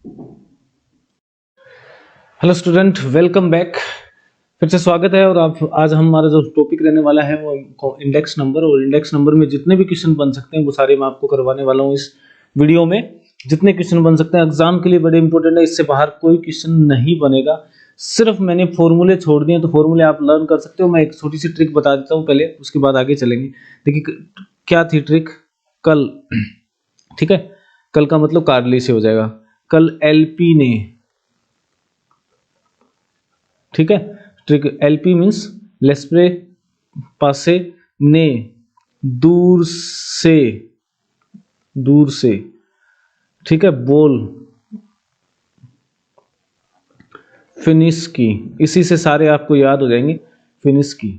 Hello student, welcome back. फिर से स्वागत है। और आप आज हमारा जो टॉपिक रहने वाला है वो इंडेक्स नंबर, और इंडेक्स नंबर में जितने भी क्वेश्चन बन सकते हैं वो सारे मैं आपको करवाने वाला हूँ इस वीडियो में। जितने क्वेश्चन बन सकते हैं एग्जाम के लिए बड़े इंपॉर्टेंट है, इससे बाहर कोई क्वेश्चन नहीं बनेगा। सिर्फ मैंने फॉर्मूले छोड़ दिए, तो फॉर्मूले आप लर्न कर सकते हो। मैं एक छोटी सी ट्रिक बता देता हूँ पहले, उसके बाद आगे चलेंगे। देखिए क्या थी ट्रिक। कल, ठीक है, कल का मतलब कार्डली से हो जाएगा। कल एलपी ने, ठीक है, ट्रिक एलपी मीन्स लेस्प्रे पासे ने, दूर से, दूर से, ठीक है, बोल फिनिश की। इसी से सारे आपको याद हो जाएंगे, फिनिश की,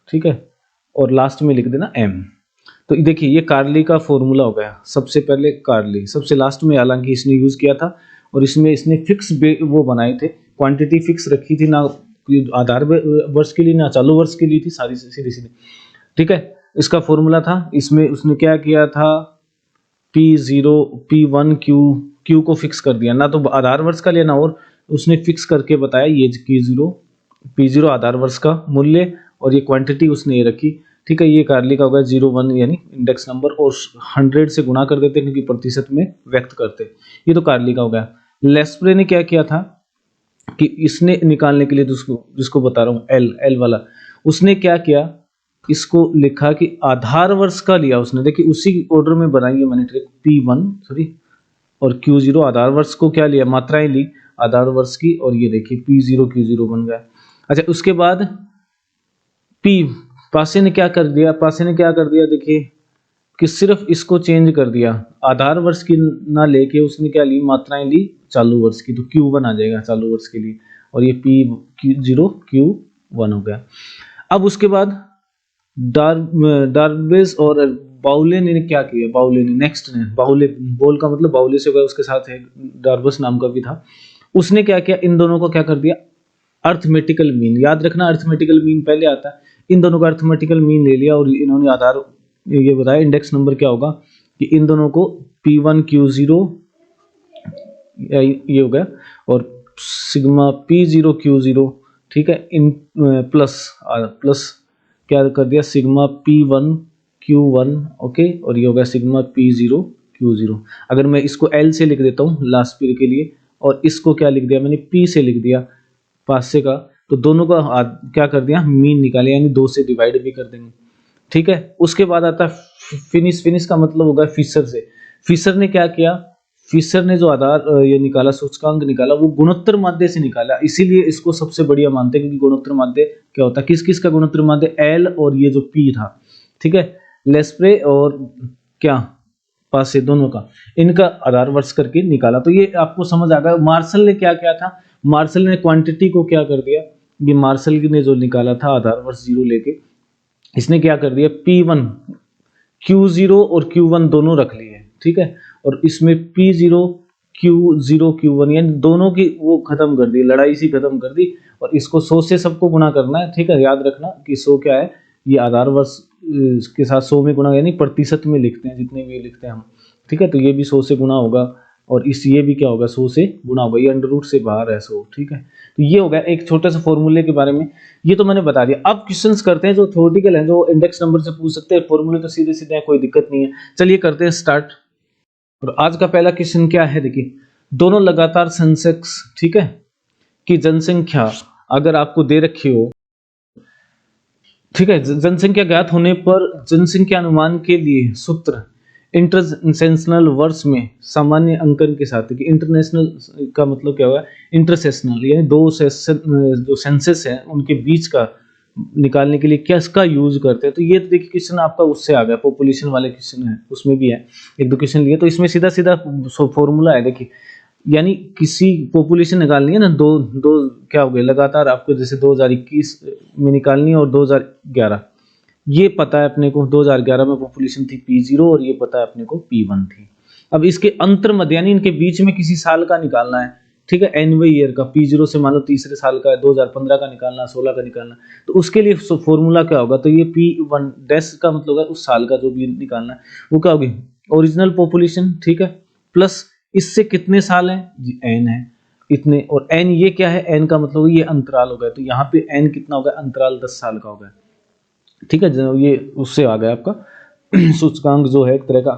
ठीक है। और लास्ट में लिख देना एम। तो देखिए ये कार्ली का फॉर्मूला हो गया। सबसे पहले कार्ली, सबसे लास्ट में हालांकि इसने यूज किया था, और इसमें इसने फिक्स वो बनाए थे, क्वांटिटी फिक्स रखी थी, ना आधार वर्ष के लिए ना चालू वर्ष के लिए थी, सारी सीधी सीधी, ठीक है। इसका फॉर्मूला था, इसमें उसने क्या किया था, P0 P1 Q को फिक्स कर दिया, ना तो आधार वर्ष का लिया ना, और उसने फिक्स करके बताया ये Q0 P0 आधार वर्ष का मूल्य, और ये क्वांटिटी उसने ये रखी, ठीक है। ये कार्ली का होगा 01 यानी इंडेक्स नंबर, और 100 से गुणा कर देते क्योंकि प्रतिशत में व्यक्त करते। ये तो कार्ली का हो गया। लेस्प्रे ने क्या किया था कि इसने निकालने के लिए, जिसको बता रहा हूँ एल वाला, उसने क्या किया, इसको लिखा कि आधार वर्ष का लिया उसने। देखिए उसी ऑर्डर में बनाई है मैंने ट्रिक। P1 सॉरी और Q0 आधार वर्ष को क्या लिया, मात्राएं ली आधार वर्ष की, और ये देखिए P0 Q0 बन गया। अच्छा, उसके बाद P पासे ने क्या कर दिया, पासे ने क्या कर दिया, देखिए कि सिर्फ इसको चेंज कर दिया, आधार वर्ष की ना लेके उसने क्या ली, मात्राएं ली चालू वर्ष की, तो Q1 आ जाएगा चालू वर्ष के लिए, और ये P0 Q1 हो गया। अब उसके बाद डार्बेस और बाउले ने क्या किया, बाउले ने नेक्स्ट ने, बाउले बोल का मतलब बाउले से होगा, उसके साथ है डार्बस नाम का भी था। उसने क्या किया, इन दोनों को क्या कर दिया, अर्थमेटिकल मीन, याद रखना अर्थमेटिकल मीन पहले आता है। इन दोनों का अर्थमेटिकल मीन ले लिया, और इन्होंने आधार ये बताया इंडेक्स नंबर क्या होगा, कि इन दोनों को P1 Q0 ये हो गया, और सिग्मा P0 Q0, ठीक है, इन प्लस प्लस क्या कर दिया, सिग्मा P1 Q1, ओके, और ये हो गया सिग्मा P0 Q0। अगर मैं इसको L से लिख देता हूँ लास्ट पीरियड के लिए, और इसको क्या लिख दिया मैंने, P से लिख दिया पासे का, तो दोनों का क्या कर दिया, मीन निकाले, यानी 2 से डिवाइड भी कर देंगे, ठीक है। उसके बाद आता है फिनिश। फिनिश का मतलब होगा फिशर से। फिशर ने क्या किया, फिशर ने जो आधार ये निकाला, सूचकांक निकाला, वो गुणोत्तर माध्य से निकाला, इसीलिए इसको सबसे बढ़िया मानते हैं, क्योंकि गुणोत्तर माध्य क्या होता है, किस किस का गुणोत्तर माध्य, एल और ये जो पी था, ठीक है। लेस्प्रे और क्या पासे, दोनों का, इनका आधार वर्ष करके निकाला। तो ये आपको समझ आ गया। मार्शल ने क्या किया था, मार्शल ने क्वांटिटी को क्या कर दिया, ये मार्शल ने जो निकाला था आधार वर्ष 0 लेके, इसने क्या कर दिया, P1 Q0 और Q1 दोनों रख लिए, ठीक है, और इसमें P0 Q0 Q1 यानी दोनों की वो खत्म कर दी, लड़ाई सी खत्म कर दी, और इसको 100 से सबको गुणा करना है, ठीक है। याद रखना कि 100 क्या है, ये आधार वर्ष के साथ 100 में गुणा, यानी प्रतिशत में लिखते हैं, जितने भी लिखते हैं हम, ठीक है। तो ये भी 100 से गुणा होगा, और इस ये भी क्या होगा, 100 से गुणा होगा, ये अंडर रूट से बाहर है 100, ठीक है। तो ये हो गया एक छोटे से फॉर्मूले के बारे में, ये तो मैंने बता दिया। अब क्वेश्चंस करते हैं जो थ्योरेटिकल हैं, जो इंडेक्स नंबर से पूछ सकते हैं, फॉर्मूले तो सीधे सीधे हैं, कोई दिक्कत नहीं है। चलिए करते हैं स्टार्ट। और आज का पहला क्वेश्चन क्या है, देखिए, दोनों लगातार सेंसेक्स, ठीक है, की जनसंख्या अगर आपको दे रखी हो, ठीक है, जनसंख्या ज्ञात होने पर जनसंख्या अनुमान के लिए सूत्र इंटरसेशनल वर्ष में सामान्य अंकन के साथ, कि इंटरनेशनल का मतलब क्या हुआ, इंटरसेशनल यानी दो सेशन जो सेंसस है उनके बीच का निकालने के लिए क्या इसका यूज करते हैं। तो ये देखिए क्वेश्चन आपका उससे आ गया, पॉपुलेशन वाले क्वेश्चन है, उसमें भी है एक दो क्वेश्चन लिए, तो इसमें सीधा सीधा फॉर्मूला है। देखिए यानी किसी पॉपुलेशन निकालनी है ना, दो दो क्या हो गए लगातार, आपको जैसे 2021 में निकालनी है और 2011, ये पता है अपने को 2011 में पॉपुलेशन थी P0, और ये पता है अपने को P1 थी। अब इसके अंतर मध्य यानी इनके बीच में किसी साल का निकालना है, ठीक है, एनवे ईयर का, P0 से मान लो तीसरे साल का है, 2015 का निकालना, 16 का निकालना, तो उसके लिए फॉर्मूला क्या होगा, तो ये P1 डैश का मतलब है उस साल का जो भी निकालना है, वो क्या होगी, ओरिजिनल पॉपुलेशन, ठीक है, प्लस इससे कितने साल है जी, n है इतने, और n ये क्या है, n का मतलब ये अंतराल हो गया, तो यहाँ पे n कितना होगा, अंतराल 10 साल का होगा। ठीक है, जो ये उससे आ गया आपका सूचकांक जो है एक तरह का,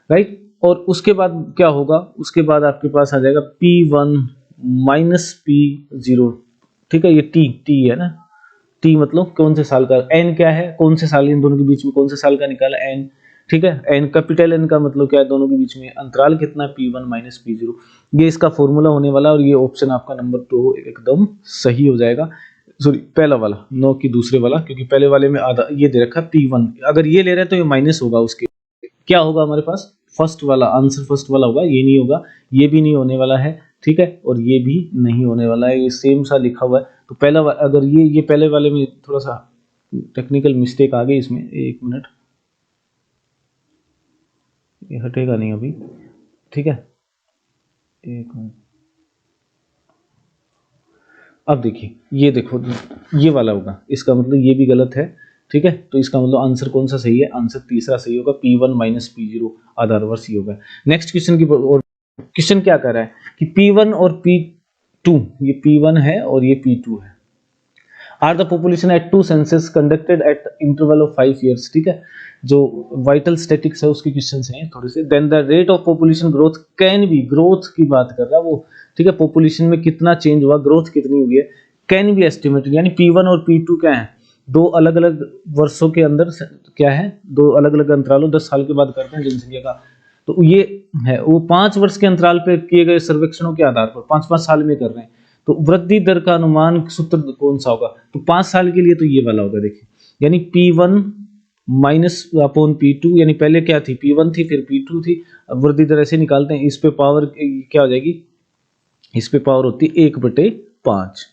राइट। और उसके बाद क्या होगा, उसके बाद आपके पास आ जाएगा P1 माइनस P0। ठीक है, ये t है ना, t मतलब कौन से साल का, n क्या है, कौन से साल, इन दोनों के बीच में कौन से साल का निकाला, n। ठीक है, n कैपिटल n का मतलब क्या है, दोनों के बीच में अंतराल कितना है, P1 माइनस P0। ये इसका फॉर्मूला होने वाला, और ये ऑप्शन आपका नंबर 2 एकदम सही हो जाएगा। सॉरी, पहला वाला, नो की दूसरे वाला, क्योंकि पहले वाले में आधा ये दे रखा P1, अगर ये ले रहे हैं तो ये माइनस होगा, उसके क्या होगा हमारे पास, फर्स्ट वाला आंसर, फर्स्ट वाला होगा, ये नहीं होगा, ये भी नहीं होने वाला है। ठीक है, और ये भी नहीं होने वाला है, ये सेम सा लिखा हुआ है। तो पहला अगर ये पहले वाले में थोड़ा सा टेक्निकल मिस्टेक आ गई इसमें, एक मिनट, ये हटेगा नहीं अभी। ठीक है, एक मिनट, अब देखिए, ये देखो, ये वाला होगा, इसका मतलब ये भी गलत है। ठीक है, तो इसका मतलब आंसर कौन सा सही है, आंसर तीसरा सही होगा, P1 माइनस P0 आधा रिवर्स ही होगा। नेक्स्ट क्वेश्चन की, और क्वेश्चन क्या कर रहा है कि P1 और P2, ये P1 है और ये P2 है, are the population at two census conducted at interval of 5 years. ठीक है, जो वाइटल स्टैटिक्स है उसके क्वेश्चंस हैं थोड़े से। Then the rate of population growth can be, growth की बात कर रहा है वो। ठीक है, पॉपुलेशन में कितना चेंज हुआ, ग्रोथ कितनी हुई है, कैन बी एस्टिमेटेड, यानी P1 और P2 क्या है, दो अलग अलग वर्षों के अंदर क्या है, दो अलग अलग अंतरालों 10 साल के बाद करते हैं जनसंख्या का। तो ये है, वो 5 वर्ष के अंतराल पे किए गए सर्वेक्षणों के आधार पर 5-5 साल में कर रहे हैं। तो वृद्धि दर का अनुमान सूत्र कौन सा होगा, तो 5 साल के लिए तो ये वाला होगा, देखिए, यानी P1 माइनस अपॉन P2, यानी पहले क्या थी, P1 थी, फिर P2 थी। अब वृद्धि दर ऐसे निकालते हैं, इस पे पावर क्या हो जाएगी, इस पे पावर होती है 1/5।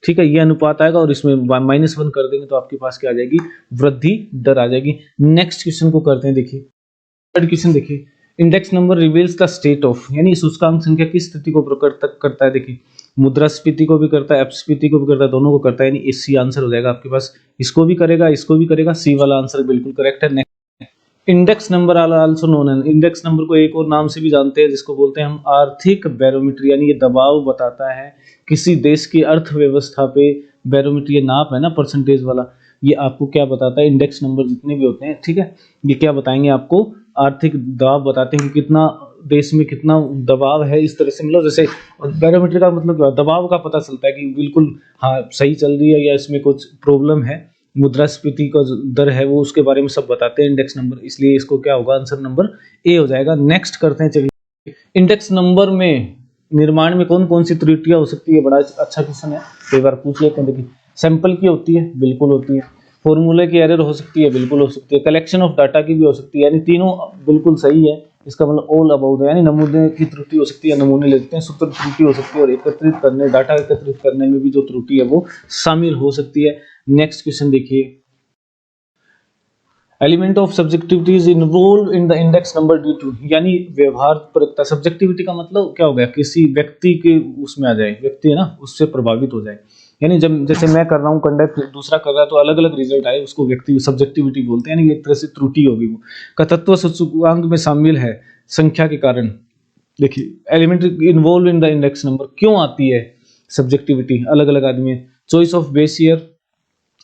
ठीक है, ये अनुपात आएगा, और इसमें -1 कर देंगे तो आपके पास क्या आ जाएगी, वृद्धि दर आ जाएगी। नेक्स्ट क्वेश्चन को करते हैं, देखिए थर्ड क्वेश्चन, देखिए index number reveals the state of, यानी सूचकांक संख्या किस स्थिति को प्रकट करता है, देखिए मुद्रास्फीति को भी करता है, अपस्फीति को भी करता है, दोनों को करता है, यानी सी आंसर हो जाएगा आपके पास, इसको भी करेगा, इसको भी करेगा, सी वाला आंसर बिल्कुल करेक्ट है। इंडेक्स नंबर आल्सो नोन है, इंडेक्स नंबर को एक और नाम से भी जानते हैं, जिसको बोलते हैं हम आर्थिक बैरोमीटर, यानी ये दबाव बताता है किसी देश की अर्थव्यवस्था पे। बैरोमीटर ये नाप है ना, परसेंटेज वाला, ये आपको क्या बताता है, इंडेक्स नंबर जितने भी होते हैं, ठीक है, ये क्या बताएंगे आपको, आर्थिक दबाव बताते हैं कि कितना देश में कितना दबाव है, इस तरह से, मतलब जैसे बैरोमीटर का मतलब क्या, दबाव का पता चलता है कि बिल्कुल हाँ सही चल रही है या इसमें कुछ प्रॉब्लम है। मुद्रास्फीति का जो दर है वो उसके बारे में सब बताते हैं इंडेक्स नंबर, इसलिए इसको क्या होगा, आंसर नंबर ए हो जाएगा। नेक्स्ट करते हैं, चलिए इंडेक्स नंबर में निर्माण में कौन कौन सी त्रुटियां हो सकती है, बड़ा अच्छा क्वेश्चन है, कई बार पूछ लेते हैं। देखिए सैंपल की होती है, बिल्कुल होती है, फॉर्मूले की एरर हो सकती है, बिल्कुल हो सकती है, कलेक्शन ऑफ डाटा की भी हो सकती है, यानी तीनों बिल्कुल सही है, इसका मतलब ऑल अबाउट है, यानी नमूने की त्रुटि हो सकती है, नमूने लेते हैं, सूत्र त्रुटि हो सकती है, और एकत्रित करने, डाटा एकत्रित करने में भी जो त्रुटि है वो शामिल हो सकती है। नेक्स्ट क्वेश्चन देखिए, element of subjectivity is involve in the index number due to, यानी व्यवहार परकता, सब्जेक्टिविटी का मतलब क्या हो गया, किसी व्यक्ति के उसमें आ जाए, व्यक्ति है ना उससे प्रभावित हो जाए, यानी जब जैसे मैं कर रहा हूँ कंडक्ट, दूसरा कर रहा है, तो अलग अलग रिजल्ट आए, उसको व्यक्ति सब्जेक्टिविटी बोलते हैं, यानी एक तरह से त्रुटि होगी वो, का तत्व सूचकांक में शामिल है संख्या के कारण। देखिए element involve in the index number क्यों आती है सब्जेक्टिविटी, अलग अलग आदमी, choice of base year,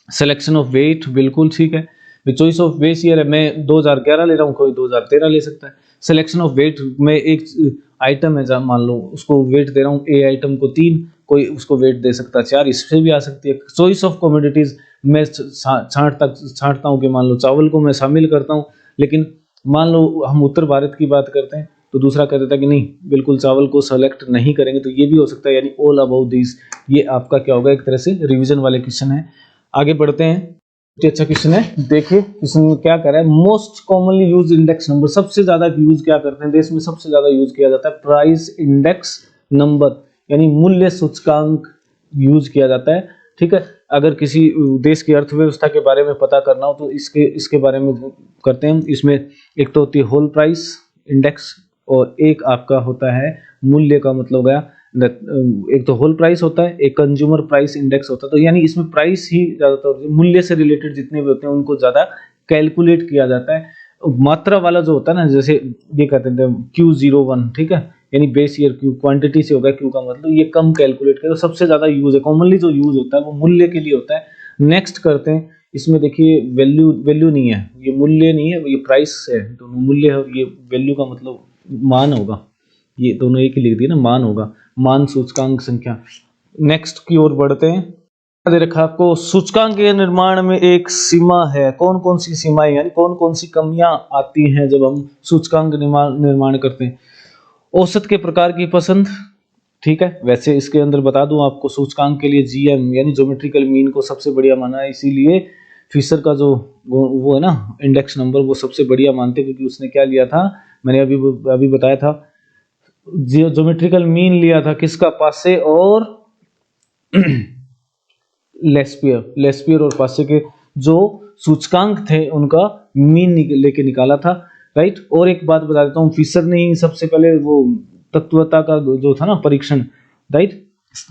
selection of weight, बिल्कुल ठीक है, चॉइस ऑफ बेस ईयर है, मैं 2011 ले रहा हूँ, कोई 2013 ले सकता है। सिलेक्शन ऑफ वेट, मैं एक आइटम है, मान लो उसको वेट दे रहा हूँ, ए आइटम को 3, कोई उसको वेट दे सकता है 4, इससे भी आ सकती है। चॉइस ऑफ कमोडिटीज, मैं छांटता हूँ कि मान लो चावल को मैं शामिल करता हूँ, लेकिन मान लो हम उत्तर भारत की बात करते हैं तो दूसरा कह देता है कि नहीं बिल्कुल चावल को सेलेक्ट नहीं करेंगे, तो ये भी हो सकता है, यानी ऑल अबाउट दिस, ये आपका क्या होगा, एक तरह से रिवीजन वाले क्वेश्चन है। आगे बढ़ते हैं, अच्छा क्वेश्चन है, देखिए क्वेश्चन में क्या कर रहा है, most commonly use index number, सबसे ज्यादा यूज क्या करते हैं देश में, सबसे ज्यादा यूज किया जाता है प्राइस इंडेक्स नंबर, यानी मूल्य सूचकांक यूज किया जाता है। ठीक है, अगर किसी देश की अर्थव्यवस्था के बारे में पता करना हो तो इसके बारे में करते हैं। इसमें एक तो होती है होल प्राइस इंडेक्स, और एक आपका होता है मूल्य का मतलब गया, एक तो होल प्राइस होता है, एक कंज्यूमर प्राइस इंडेक्स होता है, तो यानी इसमें प्राइस ही ज्यादातर मूल्य से रिलेटेड जितने भी होते हैं उनको ज्यादा कैलकुलेट किया जाता है। मात्रा वाला जो होता है ना, जैसे ये कहते थे Q01, ठीक है, यानी बेस ईयर Q क्वांटिटी से होगा, Q का मतलब ये कम कैलकुलेट करें, तो सबसे ज्यादा यूज है, कॉमनली जो यूज होता है वो मूल्य के लिए होता है। नेक्स्ट करते हैं, इसमें देखिए वैल्यू नहीं है, ये मूल्य नहीं है, ये प्राइस है, दोनों मूल्य है, और ये वैल्यू का मतलब मान होगा, ये दोनों एक ही लिख दिए ना, मान होगा, मान सूचकांक संख्या। नेक्स्ट की ओर बढ़ते हैं, दे रखा आपको सूचकांक के निर्माण में एक सीमा है, कौन कौन सी सीमाएं, यानी कौन कौन सी कमियां आती हैं जब हम सूचकांक निर्माण करते हैं। औसत के प्रकार की पसंद, ठीक है, वैसे इसके अंदर बता दूं आपको, सूचकांक के लिए जीएम यानी ज्योमेट्रिकल मीन को सबसे बढ़िया माना है, इसीलिए फिशर का जो वो है ना इंडेक्स नंबर, वो सबसे बढ़िया मानते हैं, क्योंकि उसने क्या लिया था, मैंने अभी बताया था, ज्योमेट्रिकल मीन लिया था किसका, पासे और लेस्पियर और पासे के जो सूचकांक थे उनका मीन लेके निकाला था, राइट। और एक बात बता देता हूँ, फिशर ने ही सबसे पहले वो तत्वता का जो था ना परीक्षण, राइट,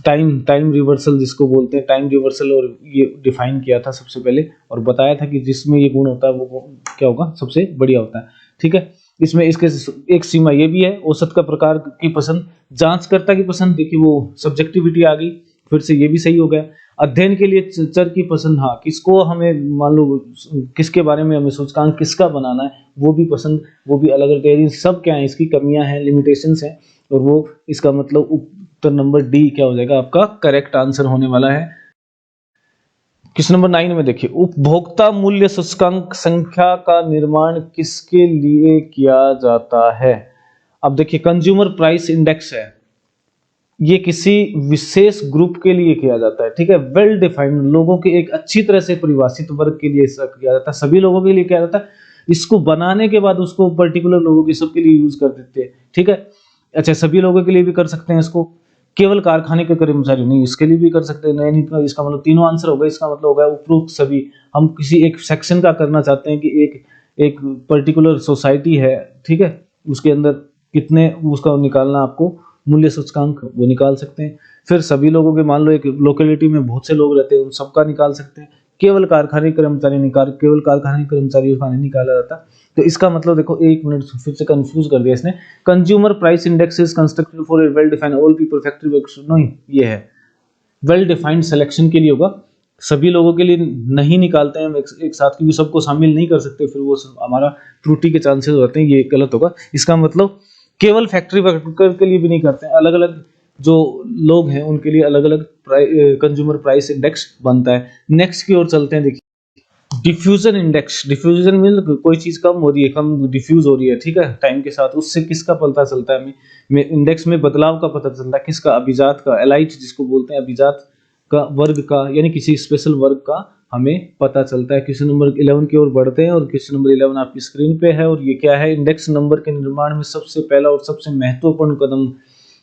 टाइम रिवर्सल जिसको बोलते हैं, टाइम रिवर्सल, और ये डिफाइन किया था सबसे पहले, और बताया था कि जिसमें ये गुण होता है वो क्या होगा, सबसे बढ़िया होता है, ठीक है। इसमें इसके एक सीमा ये भी है, औसत का प्रकार की पसंद, जांचकर्ता की पसंद, देखिए वो सब्जेक्टिविटी आ गई, फिर से ये भी सही हो गया। अध्ययन के लिए चर की पसंद, हाँ, किसको हमें मान लो किसके बारे में हमें सूचकांक किसका बनाना है, वो भी पसंद, वो भी अलग अलग है, सब क्या है, इसकी कमियां हैं, लिमिटेशंस हैं, और वो इसका मतलब उत्तर नंबर डी क्या हो जाएगा आपका करेक्ट आंसर होने वाला है। क्वेश्चन नंबर 9 में देखिए, उपभोक्ता मूल्य सूचकांक संख्या का निर्माण किसके लिए किया जाता है। अब देखिए कंज्यूमर प्राइस इंडेक्स है, ये किसी विशेष ग्रुप के लिए किया जाता है, ठीक है, वेल डिफाइंड, लोगों के एक अच्छी तरह से परिभाषित वर्ग के लिए ऐसा किया जाता है, सभी लोगों के लिए किया जाता है, इसको बनाने के बाद उसको पर्टिकुलर लोगों के सबके लिए यूज कर देते हैं, ठीक है। अच्छा, सभी लोगों के लिए भी कर सकते हैं इसको, केवल कारखाने के कर्मचारी नहीं, इसके लिए भी कर सकते हैं, नहीं, इसका मतलब तीनों आंसर हो गए, इसका मतलब होगा उपरोक्त सभी। हम किसी एक सेक्शन का करना चाहते हैं कि एक पर्टिकुलर सोसाइटी है, ठीक है, उसके अंदर कितने उसका निकालना आपको मूल्य सूचकांक, वो निकाल सकते हैं। फिर सभी लोगों के, मान लो एक लोकेलिटी में बहुत से लोग रहते हैं, उन सबका निकाल सकते हैं। केवल कारखाने कर्मचारी केवल कारखाने कर्मचारियों का नहीं निकाला जाता। तो इसका मतलब देखो, एक मिनट फिर से कंफ्यूज कर दिया इसने, consumer price index is constructed for a well defined all people factory workers, नहीं, ये है वेल डिफाइंड सिलेक्शन के लिए होगा, सभी लोगों के लिए नहीं निकालते हैं एक साथ, क्योंकि सबको शामिल नहीं कर सकते, फिर वो हमारा त्रुटि के चांसेस होते हैं, ये गलत होगा। इसका मतलब केवल फैक्ट्री वर्कर के लिए भी नहीं करते हैं, अलग अलग जो लोग हैं उनके लिए अलग अलग कंज्यूमर प्राइस इंडेक्स बनता है। नेक्स्ट की ओर चलते हैं, देखिए डिफ्यूजन इंडेक्स, डिफ्यूजन मीन कोई चीज कम हो रही है, कम डिफ्यूज हो रही है, ठीक है, टाइम के साथ, उससे किसका पता चलता है हमें, इंडेक्स में बदलाव का पता चलता है, किसका, अभिजात का, एलाइट जिसको बोलते हैं, अभिजात का वर्ग का, यानी किसी स्पेशल वर्ग का हमें पता चलता है। क्वेश्चन नंबर 11 की ओर बढ़ते हैं, और क्वेश्चन नंबर 11 आपकी स्क्रीन पे है, और ये क्या है, इंडेक्स नंबर के निर्माण में सबसे पहला और सबसे महत्वपूर्ण कदम,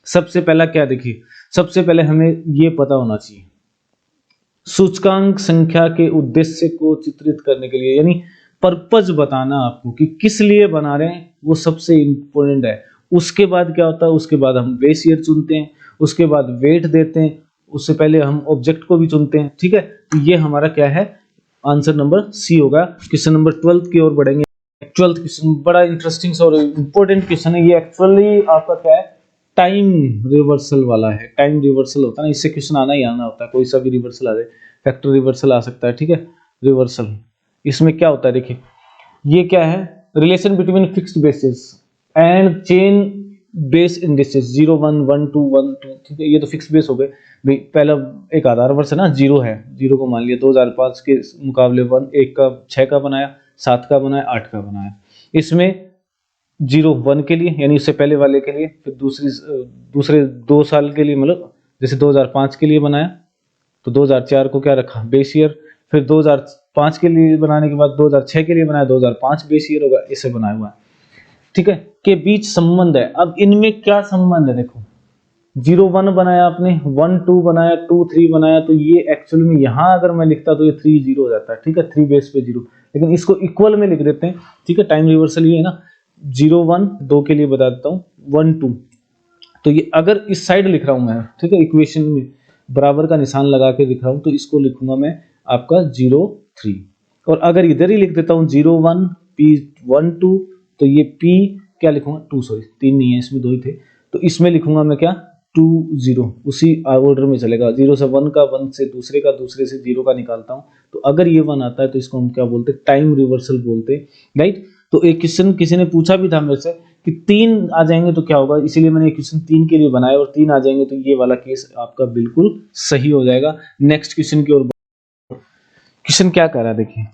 सबसे पहला क्या, देखिए सबसे पहले हमें ये पता होना चाहिए, सूचकांक संख्या के उद्देश्य को चित्रित करने के लिए, यानी पर्पज बताना आपको कि किस लिए बना रहे हैं, वो सबसे इंपॉर्टेंट है। उसके बाद क्या होता है, उसके बाद हम बेस ईयर चुनते हैं, उसके बाद वेट देते हैं, उससे पहले हम ऑब्जेक्ट को भी चुनते हैं, ठीक है। तो ये हमारा क्या है, आंसर नंबर सी होगा। क्वेश्चन नंबर 12 की ओर बढ़ेंगे। 12th क्वेश्चन बड़ा इंटरेस्टिंग और इंपॉर्टेंट क्वेश्चन है, ये एक्चुअली आपका क्या है, टाइम रिवर्सल वाला है। टाइम रिवर्सल होता है ना, इससे क्वेश्चन आना ही आना होता है, कोई सा भी रिवर्सल आ जाए, फैक्टर रिवर्सल आ सकता है, ठीक है, रिवर्सल। इसमें क्या होता है, देखिए ये क्या है, relation between fixed basis and chain base indices 0 1 1 2 1 2, ठीक है, ये तो फिक्स बेस हो गए भाई। पहला एक आधार वर्ष है ना, 0 है, 0 को मान लिया, 2005 के मुकाबले 1 1 का 6 का बनाया, 7 का बनाया, 8 का बनाया। इसमें 0 1 के लिए, यानी उससे पहले वाले के लिए, फिर दूसरे 2 साल के लिए, मतलब जैसे 2005 के लिए बनाया, तो 2004 को क्या रखा, बेस ईयर, फिर 2005 के लिए बनाने के बाद 2006 के लिए बनाया, 2005 बेस ईयर होगा, इसे बनाया हुआ है, ठीक है, के बीच संबंध है। अब इनमें क्या संबंध है, देखो 0 1 बनाया आपने, 1 2 बनाया, 2 3 बनाया, तो ये एक्चुअली में यहाँ अगर मैं लिखता तो ये 3 0 हो जाता है, ठीक है, 3 बेस पे 0, लेकिन इसको इक्वल में लिख देते हैं, ठीक है। टाइम रिवर्सल ये है ना, 0 1 2 के लिए बता देता हूँ, 1 2, तो ये अगर इस साइड लिख रहा हूं मैं, ठीक है, इक्वेशन में बराबर का निशान लगा के लिख रहा हूं, तो इसको लिखूंगा मैं आपका 0 3, और अगर इधर ही लिख देता हूं 0 1 P12, तो ये P क्या लिखूंगा 2, सॉरी 3 नहीं है इसमें, 2 ही थे, तो इसमें लिखूंगा मैं क्या 20, उसी ऑर्डर में चलेगा, 0 से 1 का, 1 से दूसरे का, दूसरे से 0 का निकालता हूँ। तो अगर ये 1 आता है तो इसको हम क्या बोलते हैं, टाइम रिवर्सल बोलते हैं, राइट। तो एक क्वेश्चन किसी ने पूछा भी था मेरे से कि 3 आ जाएंगे तो क्या होगा, इसीलिए मैंने क्वेश्चन 3 के लिए बनाया, और 3 आ जाएंगे तो ये वाला केस आपका बिल्कुल सही हो जाएगा। नेक्स्ट क्वेश्चन की ओर, क्वेश्चन क्या कर रहा है देखिए,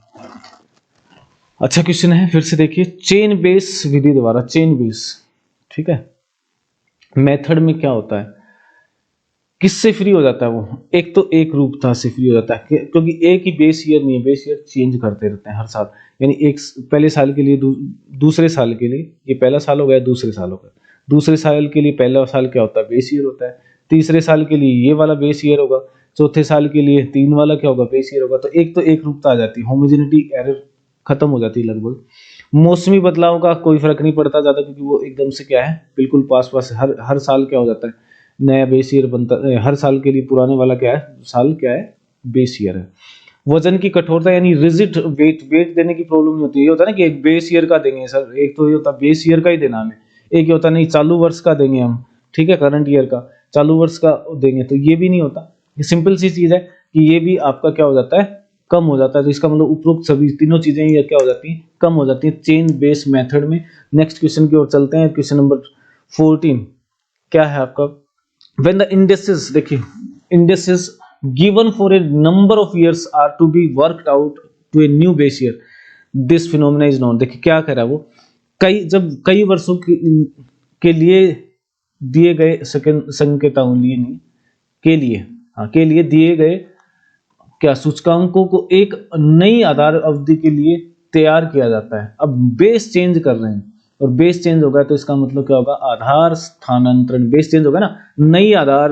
अच्छा क्वेश्चन है, फिर से देखिए, चेन बेस विधि द्वारा, चेन बेस, ठीक है, मेथड में क्या होता है, किससे फ्री हो जाता है वो, एक तो एक रूपता से फ्री हो जाता है, क्योंकि एक ही बेस ईयर नहीं है, बेस ईयर चेंज करते रहते हैं हर साल, यानी एक पहले साल के लिए दूसरे साल के लिए, ये पहला साल हो गया, दूसरे साल हो गया, दूसरे साल के लिए पहला साल क्या होता है, बेस ईयर होता है, तीसरे साल के लिए ये वाला बेस ईयर होगा, चौथे साल के लिए 3 वाला क्या होगा, बेस ईयर होगा। तो एक रूपता आ जाती है, होमोजेनिटी एरर खत्म हो जाती है लगभग। मौसमी बदलाव का कोई फर्क नहीं पड़ता ज्यादा, क्योंकि वो एकदम से क्या है, बिल्कुल पास पास, हर साल क्या हो जाता है, नया बेस ईयर बनता है हर साल के लिए, पुराने वाला क्या है, साल क्या है, बेस ईयर है। वजन की कठोरता यानी रिजिड वेट देने की प्रॉब्लम नहीं होती, ये होता है ना कि एक बेस ईयर का देंगे सर, एक तो ये होता है बेस ईयर का ही देना हमें, एक ये होता नहीं चालू वर्ष का देंगे हम, ठीक है, करंट ईयर का चालू वर्ष का देंगे, तो ये भी नहीं होता। ये सिंपल सी चीज है कि ये भी आपका क्या हो जाता है, कम हो जाता है। तो इसका मतलब उपरोक्त सभी तीनों चीजें ये क्या हो जाती हैं, कम हो जाती हैं चेन बेस मेथड में। नेक्स्ट क्वेश्चन की ओर चलते हैं, क्वेश्चन नंबर 14 क्या है आपका, when the indices, देखिए indices given for a number of years are to be worked out to a new base year, this phenomena is known। देखिए क्या कह रहा है वो, जब कई वर्षों के लिए दिए गए संकेतावली नहीं के लिए, हाँ के लिए दिए गए क्या सूचकांकों को एक नई आधार अवधि के लिए तैयार किया जाता है। अब बेस चेंज कर रहे हैं और बेस चेंज होगा तो इसका मतलब क्या होगा, आधार स्थानांतरण, बेस चेंज होगा ना, नई आधार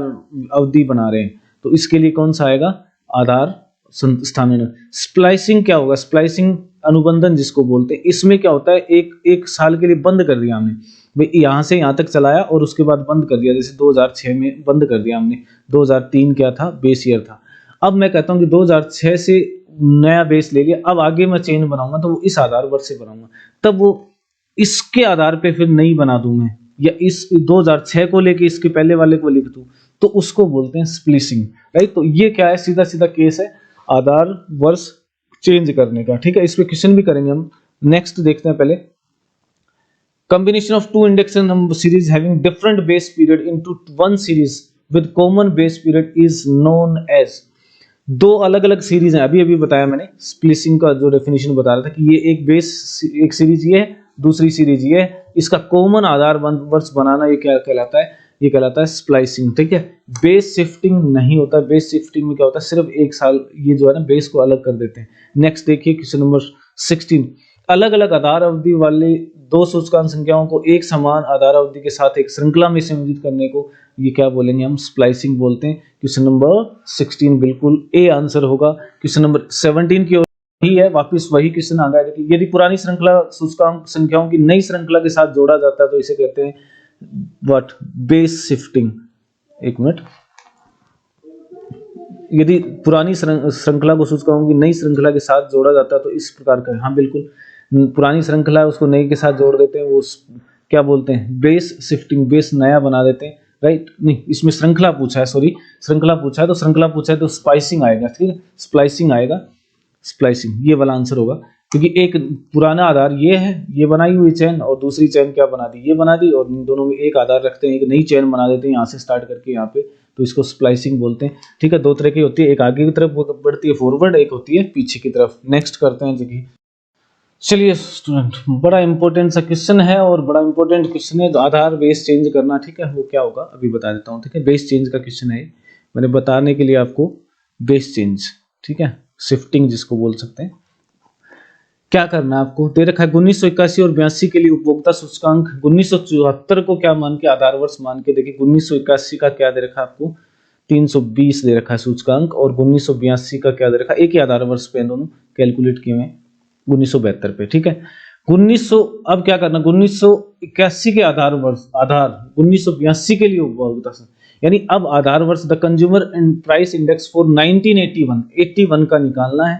अवधि बना रहे हैं, तो इसके लिए कौन सा आएगा, आधार स्थानांतरण। स्प्लाइसिंग क्या होगा, स्प्लाइसिंग अनुबंधन जिसको बोलते हैं, इसमें क्या होता है, एक साल के लिए बंद कर दिया हमने, भाई यहाँ से यहाँ तक चलाया और उसके बाद बंद कर दिया, जैसे 2006 में बंद कर दिया हमने, 2003 क्या था, बेस ईयर था। अब मैं कहता हूं कि 2006 से नया बेस ले लिया, अब आगे मैं चेन बनाऊंगा तो वो इस आधार वर्ष से बनाऊंगा, तब वो इसके आधार पे फिर नई बना दूं मैं, या इस 2006 को लेके इसके पहले वाले को लिख दूं, तो उसको बोलते हैं स्प्लिसिंग, राइट। तो ये क्या है, सीधा सीधा केस है आधार वर्ष चेंज करने का, ठीक है। इस पे क्वेश्चन भी करेंगे हम। नेक्स्ट देखते हैं पहले, combination of two index number series having different base period into one series with common base period is known as। दो अलग अलग सीरीज हैं, अभी अभी बताया मैंने, स्प्लिसिंग का जो डेफिनेशन बता रहा था कि ये एक सीरीज ये है, दूसरी सीरीज ये है, इसका कॉमन आधार वर्ष बनाना ये क्या कहलाता है, ये कहलाता है स्प्लाइसिंग, ठीक है। बेस शिफ्टिंग नहीं होता, बेस शिफ्टिंग में क्या होता है, सिर्फ एक साल ये जो है ना बेस को अलग कर देते हैं। नेक्स्ट देखिए क्वेश्चन नंबर 16, अलग अलग आधार अवधि वाले दो सूचकांक संख्याओं को एक समान आधार अवधि के साथ एक श्रृंखला में संयोजित करने को ये क्या बोलेंगे, हम स्प्लाइसिंग बोलते हैं। क्वेश्चन नंबर 16 बिल्कुल ए आंसर होगा। क्वेश्चन नंबर 17 की ओर ही है, वापस वही क्वेश्चन आ गया कि यदि पुरानी श्रृंखला सूचकांक संख्याओं की नई श्रृंखला के साथ जोड़ा जाता है तो इसे कहते हैं व्हाट, बेस शिफ्टिंग। एक मिनट, यदि पुरानी श्रृंखला को सूचकांकों की नई श्रृंखला के साथ जोड़ा जाता है तो इस प्रकार का, हाँ बिल्कुल, पुरानी श्रृंखला है उसको नई के साथ जोड़ देते हैं, वो क्या बोलते हैं, बेस शिफ्टिंग, बेस नया बना देते हैं, राइट। नहीं, इसमें श्रृंखला पूछा है, सॉरी श्रृंखला पूछा है, तो श्रृंखला पूछा है तो स्पाइसिंग आएगा, ठीक है, स्प्लाइसिंग आएगा, स्प्लाइसिंग ये वाला आंसर होगा। क्योंकि एक पुराना आधार ये है, ये बनाई हुई चेन, और दूसरी चेन क्या बना दी, ये बना दी, और इन दोनों में एक आधार रखते हैं, एक नई चेन बना देते हैं यहाँ से स्टार्ट करके यहाँ पे, तो इसको स्प्लाइसिंग बोलते हैं, ठीक है। दो तरह की होती है, एक आगे की तरफ बढ़ती है फॉरवर्ड, एक होती है पीछे की तरफ। नेक्स्ट करते हैं जी। चलिए स्टूडेंट, बड़ा इंपॉर्टेंट सा क्वेश्चन है और बड़ा इंपॉर्टेंट क्वेश्चन है, आधार बेस चेंज करना, ठीक है। वो क्या होगा अभी बता देता हूँ, ठीक है। बेस चेंज का क्वेश्चन है, मैंने बताने के लिए आपको बेस चेंज, ठीक है, शिफ्टिंग जिसको बोल सकते हैं। क्या करना है आपको, दे रखा है 1981 और 82 के लिए उपभोक्ता सूचकांक 1974 को क्या मान के, आधार वर्ष मान के। देखिए 1981 का क्या दे रखा है आपको, 320 दे रखा है सूचकांक, और 1982 का क्या दे रखा है, एक ही आधार वर्ष पे दोनों कैलकुलेट किए हुए 1972 पे, ठीक है। 1900, अब क्या करना, 1981 के आधार वर्ष, आधार 1982 के लिए उपभोक्ता, यानी अब आधार वर्ष the consumer and price index for 1981 81 का निकालना है,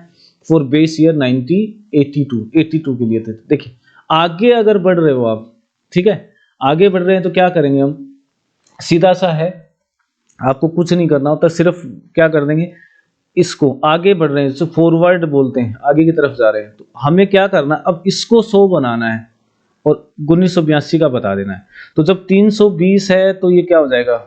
फॉर बेस ईयर 1982 के लिए थे। देखिए आगे अगर बढ़ रहे हो आप, ठीक है, आगे बढ़ रहे हैं तो क्या करेंगे हम, सीधा सा है, आपको कुछ नहीं करना होता, सिर्फ क्या कर देंगे, इसको आगे बढ़ रहे हैं, जो फॉरवर्ड बोलते हैं, आगे की तरफ जा रहे हैं, तो हमें क्या करना, अब इसको 100 बनाना है और 1982 का बता देना है। तो जब 320 है तो ये क्या हो जाएगा,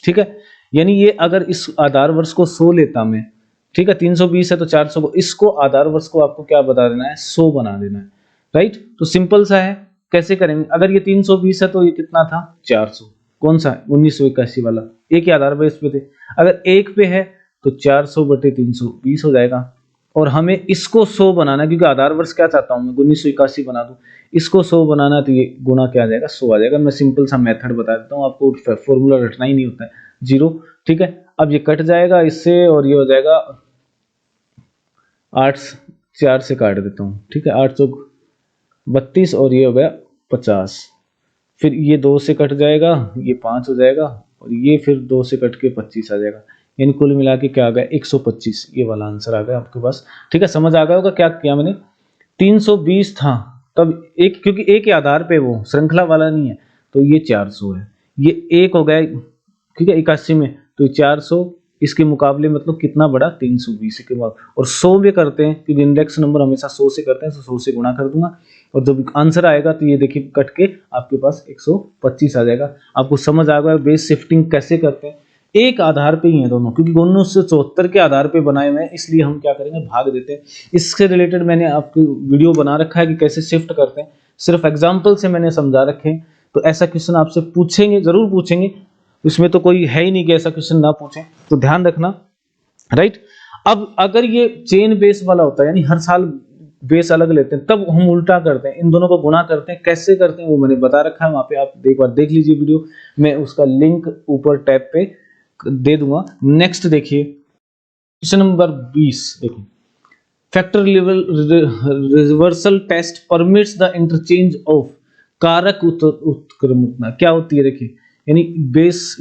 ठीक है, यानी ये अगर इस आधार वर्ष को 100 लेता मैं, ठीक है, 320 है तो 400 को, इसको आधार वर्ष को आपको क्या बता देना है, 100 बना देना है, राइट। तो सिंपल सा है, कैसे करेंगे, अगर ये 320 है तो ये कितना था, 400, कौन सा 1981 वाला, एक ही आधार बेस पे थे, अगर एक पे है तो 400 बटे 320 हो जाएगा। और हमें इसको 100 बनाना है, क्योंकि आधार वर्ष क्या चाहता हूं मैं, 1981 बना दूं, इसको 100 बनाना है तो ये गुना क्या आ जाएगा, 100 आ जाएगा। मैं सिंपल सा मेथड बता देता हूं आपको, फॉर्मूला रटना ही नहीं होता है, 0, ठीक है। अब ये कट जाएगा इससे और ये हो जाएगा 8, 4 से काट देता हूँ, ठीक है, 8 चौक 32 और ये हो गया 50, फिर ये 2 से कट जाएगा, ये 5 हो जाएगा और ये फिर 2 से कट के 25 आ जाएगा, यानी कुल मिला के क्या आ गया, 125, ये वाला आंसर आ गया आपके पास, ठीक है। समझ आ गया होगा क्या किया मैंने, 320 था तब एक, क्योंकि एक ही आधार पे वो श्रृंखला वाला नहीं है, तो ये 400 है, ये एक हो गया, ठीक है, 81 में, तो 400 इसके मुकाबले मतलब कितना बड़ा, 320 के बाद, और 100 में करते हैं क्योंकि इंडेक्स नंबर हमेशा 100 से करते हैं, तो 100 से गुणा कर दूंगा और जब आंसर आएगा तो ये देखिए कट के आपके पास 125 आ जाएगा। आपको समझ आ गया बेस शिफ्टिंग कैसे करते हैं, एक आधार पे ही है दोनों, क्योंकि 1974 के आधार पे बनाए हुए हैं, इसलिए हम क्या करेंगे, भाग देते हैं। इससे रिलेटेड मैंने आपको वीडियो बना रखा है कि कैसे शिफ्ट करते हैं, सिर्फ एग्जाम्पल से मैंने समझा रखे हैं। तो ऐसा क्वेश्चन आपसे पूछेंगे, जरूर पूछेंगे, उसमें तो कोई है ही नहीं कि ऐसा क्वेश्चन ना पूछें, तो ध्यान रखना, राइट। अब अगर ये चेन बेस वाला होता है, यानी हर साल बेस अलग लेते हैं, तब हम उल्टा करते हैं, इन दोनों को गुणा करते हैं। कैसे करते हैं वो मैंने बता रखा है वहां पे, आप एक बार देख लीजिए वीडियो, मैं उसका लिंक ऊपर टैब पे दे दूंगा। नेक्स्ट देखिए क्वेश्चन नंबर 20, देखिए factor level reversal test permits the interchange of कारक उत्क्रमणता क्या होती है, देखिए, यानी बेस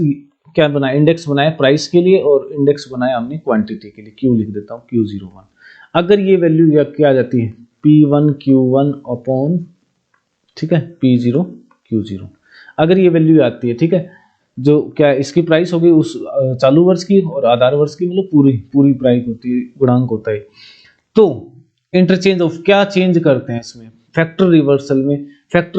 क्या बनाया, इंडेक्स बनाया प्राइस के लिए और इंडेक्स बनाया हमने क्वांटिटी के लिए, क्यू लिख देता हूँ, Q01। अगर ये वैल्यू क्या आ जाती है, P1 Q1 अपॉन, ठीक है, P0 Q0, अगर ये वैल्यू आती है, ठीक है, जो क्या इसकी प्राइस होगी उस चालू वर्ष की, और आधार वर्ष की मतलब पूरी प्राइस होती है, गुणांक होता है। तो इंटरचेंज ऑफ क्या चेंज करते हैं इसमें, फैक्टर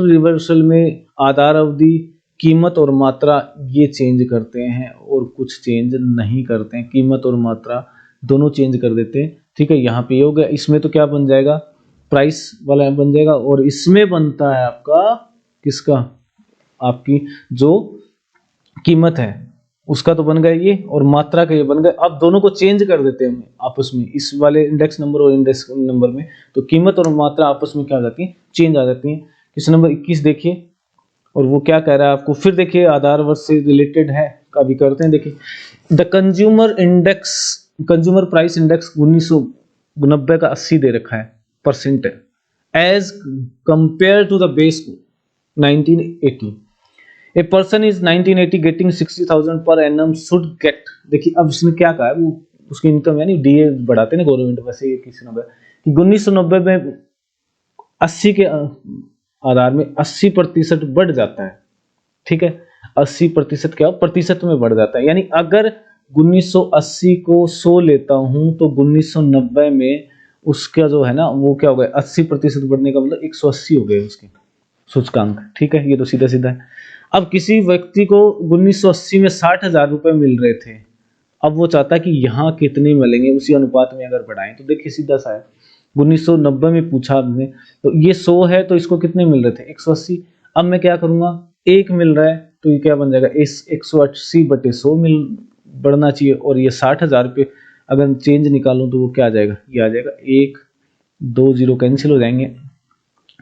रिवर्सल में आधार अवधि, कीमत और मात्रा ये चेंज करते हैं, और कुछ चेंज नहीं करते हैं, कीमत और मात्रा दोनों चेंज कर देते हैं, ठीक है। यहाँ पे ये हो गया, इसमें तो क्या बन जाएगा, प्राइस वाला बन जाएगा, और इसमें बनता है आपका किसका, आपकी जो कीमत है उसका तो बन गया ये, और मात्रा का ये बन गया। अब दोनों को चेंज कर देते हैं आपस में, इस वाले इंडेक्स नंबर और इंडेक्स नंबर में, तो कीमत और मात्रा आपस में क्या हो जाती है, चेंज आ जाती है। क्वेश्चन नंबर 21 देखिए, और वो क्या कह रहा है आपको, फिर देखिए आधार वर्ष से रिलेटेड है, कभी करते हैं। देखिए द कंज्यूमर प्राइस इंडेक्स 1990 का 80 दे रखा है परसेंट है, as compare to the base 1980। A person is 1980 getting 60,000 per annum should get, देखिए अब इसने क्या कहा है, वो उसकी इनकम यानी डीए बढ़ाते हैं ना गवर्नमेंट, वैसे ये किसी नंबर कि 1990 में 80 के आधार में 80% बढ़ जाता है, ठीक है, 80% क्या प्रतिशत में बढ़ जाता है, यानी अगर 1980 को 100 लेता हूं तो 1990 में उसका जो है ना वो क्या हो गया, 80% बढ़ने का मतलब 180 हो गए उसके सूचकांक, ठीक है, ये तो सीधा सीधा है। अब किसी व्यक्ति को 1980 में 60,000 रुपए मिल रहे थे, अब वो चाहता है कि यहाँ कितने मिलेंगे, उसी अनुपात में अगर बढ़ाएं, तो देखिए सीधा सा है, 1990 में पूछा आपने, तो ये 100 है तो इसको कितने मिल रहे थे, 180। अब मैं क्या करूंगा, एक मिल रहा है तो ये क्या बन जाएगा, इस 180 बटे 100 मिल बढ़ना चाहिए, और ये 60,000 रुपये अगर चेंज निकालूं तो वो क्या आ जाएगा, ये आ जाएगा 1 2 0 कैंसिल हो जाएंगे,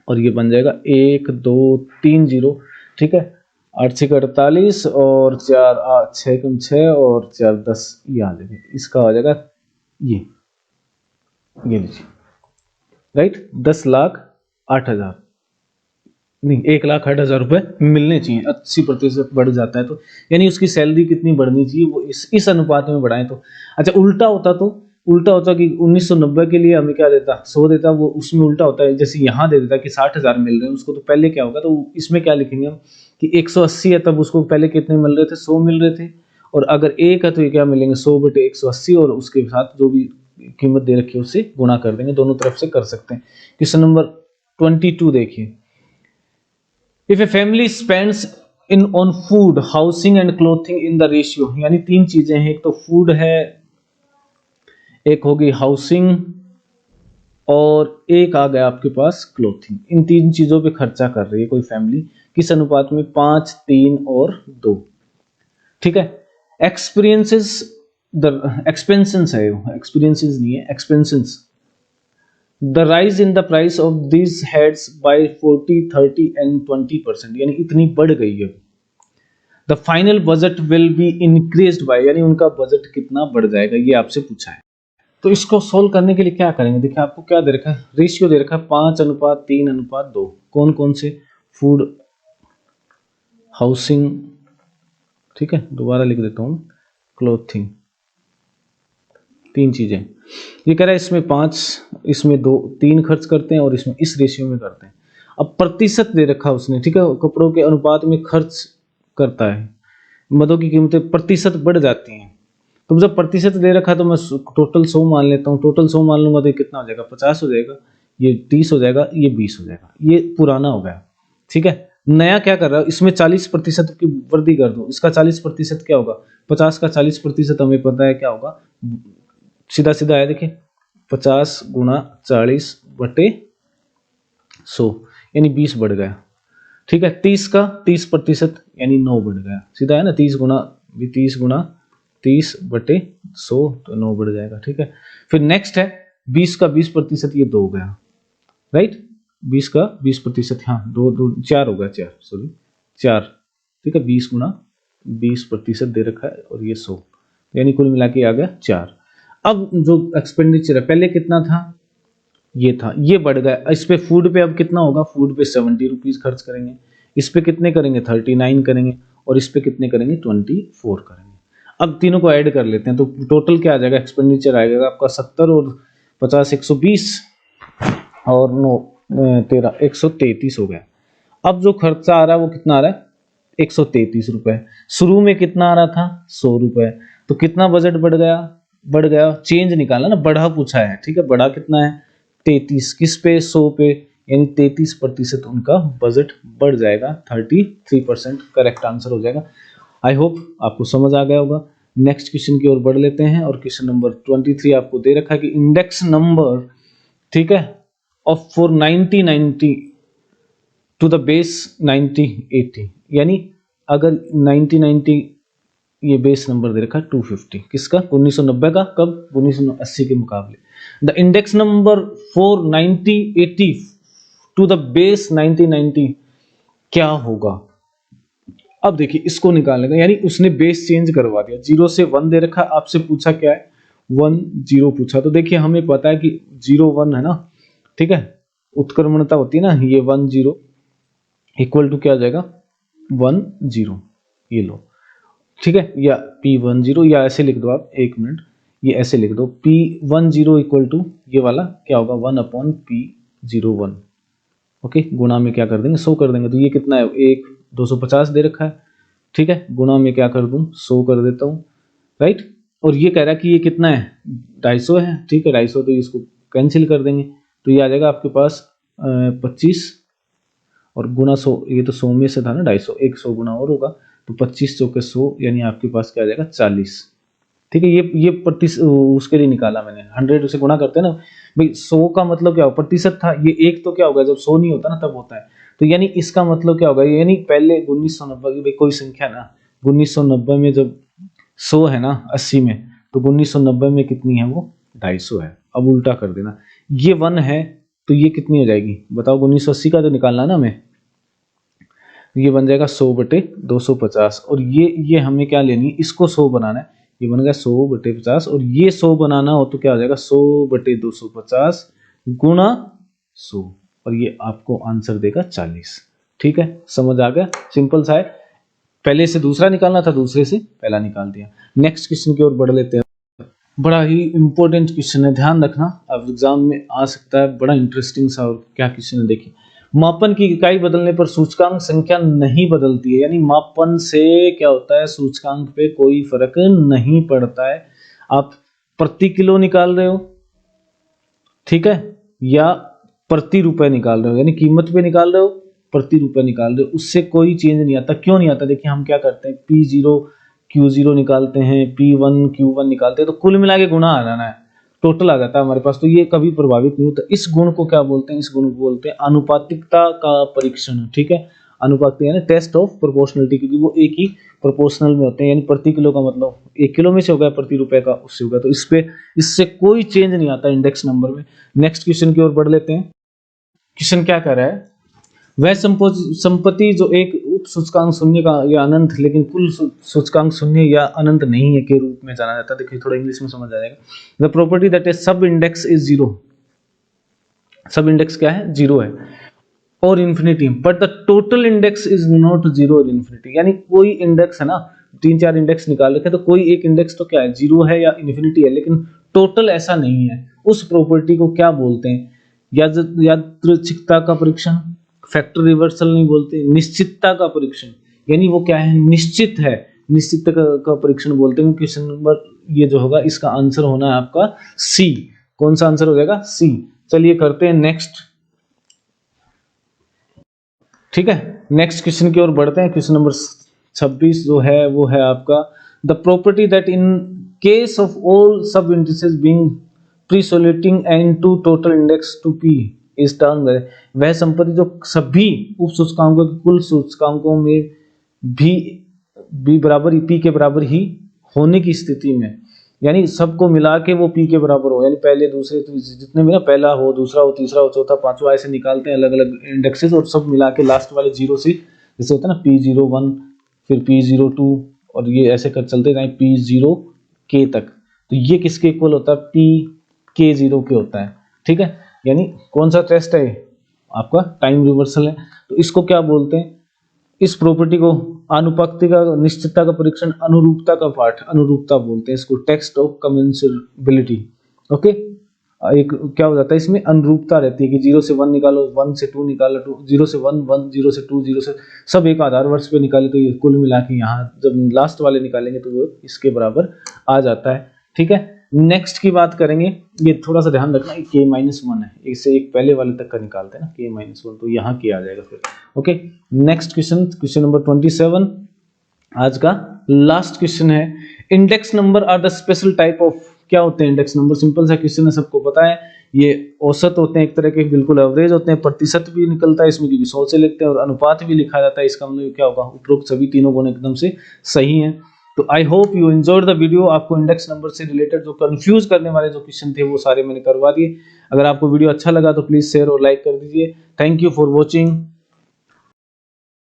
और ये बन जाएगा 1 2 3 0, ठीक है, 8 6 48 और 4 6 6 और 4 10, ये आ जाएगा, इसका आ जाएगा ये लीजिए, राइट, 10,08,000 नहीं 1,08,000 रुपए मिलने चाहिए, 80% बढ़ जाता है तो, यानी उसकी सैलरी कितनी बढ़नी चाहिए वो इस अनुपात में बढ़ाएं तो। अच्छा उल्टा होता तो उल्टा होता कि 1990 के लिए हमें क्या देता, 100 देता, वो उसमें उल्टा होता है, जैसे यहाँ दे देता कि 60,000 मिल रहे हैं उसको, तो पहले क्या होगा, तो इसमें क्या लिखेंगे हम कि 180 है, तब उसको पहले कितने मिल रहे थे, 100 मिल रहे थे, और अगर 1 है तो ये क्या मिलेंगे 100/180, और उसके साथ जो भी कीमत दे रखी है उससे गुणा कर देंगे, दोनों तरफ से कर सकते हैं। क्वेश्चन नंबर 22 देखिए, if a family spends in on food, housing and clothing in the ratio, यानी 3 चीजें हैं, एक तो फूड है, एक होगी हाउसिंग, और एक आ गया आपके पास क्लोथिंग, इन 3 चीजों पे खर्चा कर रही है कोई फैमिली, किस अनुपात में, 5, 3 और 2। ठीक है, एक्सपीरियंसेस द एक्सपेंसेस है, एक्सपीरियंसेस नहीं है, expenses, the rise in the price of this heads by 40, 30 and 20%, यानी इतनी बढ़ गई है। The final budget will be increased by, यानी उनका बजट कितना बढ़ जाएगा, ये आपसे पूछा है। तो इसको सोल्व करने के लिए क्या करेंगे, देखिए आपको क्या दे रखा है, रेशियो दे रखा है 5:3:2, कौन कौन से, फूड, हाउसिंग, ठीक है, दोबारा लिख देता हूँ, क्लोथिंग, 3 चीजें। ये कह रहा है इसमें 5, इसमें 2, 3 खर्च करते हैं, और इसमें इस रेशियो में करते हैं। अब प्रतिशत दे रखा उसने, ठीक है, कपड़ों के अनुपात में खर्च करता है, मदों की कीमतें प्रतिशत बढ़ जाती हैं। तो जब प्रतिशत दे रखा है तो मैं टोटल 100 मान लेता हूँ, टोटल 100 मान लूंगा तो ये कितना हो जाएगा, 50 हो जाएगा, ये 30 हो जाएगा, ये 20 हो जाएगा, ये पुराना हो गया। ठीक है, नया क्या कर रहा है, इसमें 40% की वृद्धि कर दो, इसका 40% क्या होगा, 50 का 40% हमें पता है क्या होगा, सीधा सीधा है, देखिए 50 × 40/100, यानी 20 बढ़ गया। ठीक है, 30 का 30% यानी 9 बढ़ गया, सीधा है ना, 30 × 30/100 तो 9 बढ़ जाएगा। ठीक है, फिर नेक्स्ट है 20 का 20%, ये 2 गया, राइट, 20 का 20%, हाँ 2 4 हो गया, 4 सॉरी 4। ठीक है, 20 × 20% दे रखा है, और ये 100, यानी कुल मिला के आ गया 4। अब जो एक्सपेंडिचर है पहले कितना था, ये था, ये बढ़ गया, इस पे फूड पे अब कितना होगा, फूड पे 70 रुपीज खर्च करेंगे, इस पे कितने करेंगे 39 करेंगे, और इस पे कितने करेंगे 24 करेंगे। अब तीनों को ऐड कर लेते हैं, तो टोटल क्या आ जाएगा, एक्सपेंडिचर आएगा आपका 70 और 50 120, और 9 13 133 हो गया। अब जो खर्चा आ रहा है वो कितना आ रहा है, 133 रुपए, शुरू में कितना आ रहा था 100 रुपए, तो कितना बजट बढ़ गया, चेंज निकाला ना, बढ़ा पूछा है, ठीक है, बढ़ा कितना है 33, किस पे 100 पे, यानी 33% उनका बजट बढ़ जाएगा, 33% करेक्ट आंसर हो जाएगा। आई होप आपको समझ आ गया होगा। नेक्स्ट क्वेश्चन की ओर बढ़ लेते हैं, और क्वेश्चन नंबर 23 आपको दे रखा है कि इंडेक्स नंबर, ठीक है, of for 90 to the base 90 यानी अगर 90 ये बेस नंबर दे रखा है 250, किसका 1990 का, कब 1980 के मुकाबले। The index number for 90 to the base 90 क्या होगा। अब देखिए इसको निकालने का, यानी उसने बेस चेंज करवा दिया, 0 से 1 दे रखा, आपसे पूछा क्या है 1 0 पूछा, तो देखिए हमें पता है कि 0 1 है ना, ठीक है, उत्क्रमणता होती है ना, ये 1 0 इक्वल टू क्या आ जाएगा 1 0, ये लो, ठीक है, या P1 0, या ऐसे लिख दो आप, 1 मिनट, ये ऐसे लिख दो P1 0 इक्वल टू ये वाला क्या होगा 1/P01, ओके, गुणा में क्या कर देंगे 100 कर देंगे, तो ये कितना है 1 250 दे रखा है, ठीक है, गुणा में क्या कर दूं 100 कर देता हूँ, राइट, और ये कह रहा है कि ये कितना है 250 है, ठीक है, 250, तो इसको कैंसिल कर देंगे, तो ये आ जाएगा आपके पास 25, और गुना 100, ये तो 100 में से था ना 250, 100 गुना और होगा, तो 25 चौके 100, यानी आपके पास क्या आ जाएगा 40, ठीक है, ये प्रतिशत उसके लिए निकाला मैंने, 100 से गुणा करते हैं ना भाई, 100 का मतलब क्या हो, प्रतिशत था, ये एक तो क्या होगा जब 100 नहीं होता ना तब होता है, तो यानी इसका मतलब क्या होगा, यानी पहले 1990 की भाई कोई संख्या ना, 1990 में जब 100 है ना 80 में, तो 1990 में कितनी है वो 250 है। अब उल्टा कर देना, ये 1 है तो ये कितनी हो जाएगी बताओ, 1980 का तो निकालना ना हमें, ये बन जाएगा 100/250, और ये हमें क्या लेनी है, इसको 100 बनाना है, ये बन गया 100/50, और ये 100 बनाना हो तो क्या हो जाएगा 100/250 गुणा 100, और ये आपको आंसर देगा 40। ठीक है, समझ आ गया, सिंपल सा है, पहले से दूसरा निकालना था, दूसरे से पहला निकाल दिया। नेक्स्ट क्वेश्चन की ओर बढ़ लेते हैं। बड़ा ही इंपॉर्टेंट क्वेश्चन है, ध्यान रखना, अब एग्जाम में आ सकता है, बड़ा इंटरेस्टिंग सा। और क्या क्वेश्चन है देखिए, मापन की इकाई बदलने पर सूचकांक संख्या नहीं बदलती है, यानी मापन से क्या होता है, सूचकांक पे कोई फर्क नहीं पड़ता है। आप प्रति किलो निकाल रहे हो, ठीक है, या प्रति रुपए निकाल रहे हो, यानी कीमत पे निकाल रहे हो, प्रति रुपए निकाल रहे हो, उससे कोई चेंज नहीं आता। क्यों नहीं आता, देखिए हम क्या करते हैं, P0 Q0 निकालते हैं, P1 Q1 निकालते हैं, तो कुल मिला के गुणा आ जाना है, टोटल आ जाता है हमारे पास, तो ये कभी प्रभावित नहीं होता। इस गुण को क्या बोलते हैं, इस गुण को बोलते हैं अनुपातिकता का परीक्षण, ठीक है, अनुपातिक यानी टेस्ट ऑफ प्रोपोर्शनलिटी, क्योंकि वो एक ही प्रोपोर्शनल में होते हैं, यानी प्रति किलो का मतलब 1 किलो में से हो गया, प्रति रुपए का उससे हो गया, तो इस पे इससे कोई चेंज नहीं आता इंडेक्स नंबर में। नेक्स्ट क्वेश्चन की ओर बढ़ लेते हैं। क्वेश्चन क्या कर रहा है, वह संपत्ति जो एक उप सूचकांक शून्य का या अनंत लेकिन कुल सूचकांक शून्य या अनंत नहीं है के रूप में जाना जाता है। देखिए थोड़ा इंग्लिश में समझ आ जाएगा। द प्रॉपर्टी दैट इज सब इंडेक्स इज जीरो, सब इंडेक्स क्या है, जीरो है, और infinity, but the total index is not zero और इन्फिनिटी, यानी कोई इंडेक्स है ना, 3-4 इंडेक्स निकाल रखे, तो कोई एक इंडेक्स तो क्या है, जीरो है या इन्फिनिटी है, लेकिन टोटल ऐसा नहीं है। उस प्रॉपर्टी को क्या बोलते हैं, यादृच्छिकता का परीक्षण, फैक्टर रिवर्सल नहीं बोलते, निश्चितता का परीक्षण, यानी वो क्या है, निश्चित है, निश्चित का परीक्षण बोलते हैं। क्वेश्चन नंबर ये जो होगा इसका आंसर होना है आपका सी। कौन सा आंसर हो जाएगा, सी। चलिए करते हैं नेक्स्ट, ठीक है, नेक्स्ट क्वेश्चन की ओर बढ़ते हैं। क्वेश्चन नंबर 26 जो है वो है आपका, the property that in case of all sub indices being percolating and to total index to P is term, वह संपत्ति जो सभी उप सूचकांकों के कुल सूचकांकों में भी बराबर पी के बराबर ही होने की स्थिति में, यानी सबको मिला के वो पी के बराबर हो, यानी पहले दूसरे जितने भी ना, पहला हो, दूसरा हो, तीसरा हो, चौथा, पांचवा, ऐसे निकालते हैं अलग अलग इंडेक्सेस, और सब मिला के लास्ट वाले जीरो से, जैसे होता है ना P01 फिर P02 और ये ऐसे कर चलते जाए P0K तक, तो ये किसके इक्वल होता है, PK0 के होता है, ठीक है। यानी कौन सा टेस्ट है आपका, टाइम रिवर्सल है। तो इसको क्या बोलते हैं, इस प्रॉपर्टी को अनुपातिकता का, निश्चितता का परीक्षण, अनुरूपता का पाठ, अनुरूपता बोलते हैं इसको, टेक्स्ट ऑफ कमेंसुरेबिलिटी, ओके। एक क्या हो जाता है इसमें, अनुरूपता रहती है कि 0 से 1 निकालो, 1 से 2 निकालो, 0 से 1 1, 0 से 2 0 से, सब एक आधार वर्ष पे निकाले, तो ये कुल मिला के यहाँ जब लास्ट वाले निकालेंगे तो वो इसके बराबर आ जाता है, ठीक है। नेक्स्ट की बात करेंगे, ये थोड़ा सा ध्यान रखना, K-1 है, इससे एक पहले वाले तक का निकालते हैं ना, K-1, तो यहाँ के आ जाएगा फिर, okay. Next question, question number 27 आज का लास्ट क्वेश्चन है, index number are the special type of, क्या होते हैं इंडेक्स नंबर, सिंपल सा क्वेश्चन है, सबको पता है, ये औसत होते हैं, एक तरह के बिल्कुल एवरेज होते हैं, प्रतिशत भी निकलता है इसमें क्योंकि 100 से लेते हैं, और अनुपात भी लिखा जाता है, इसका मतलब क्या होगा, उपरोक्त सभी तीनों गुण एकदम से सही हैं। तो I hope you enjoyed the video, आपको इंडेक्स नंबर से रिलेटेड जो कंफ्यूज करने वाले जो क्वेश्चन थे वो सारे मैंने करवा दिए। अगर आपको वीडियो अच्छा लगा तो प्लीज शेयर और लाइक कर दीजिए। Thank you for watching.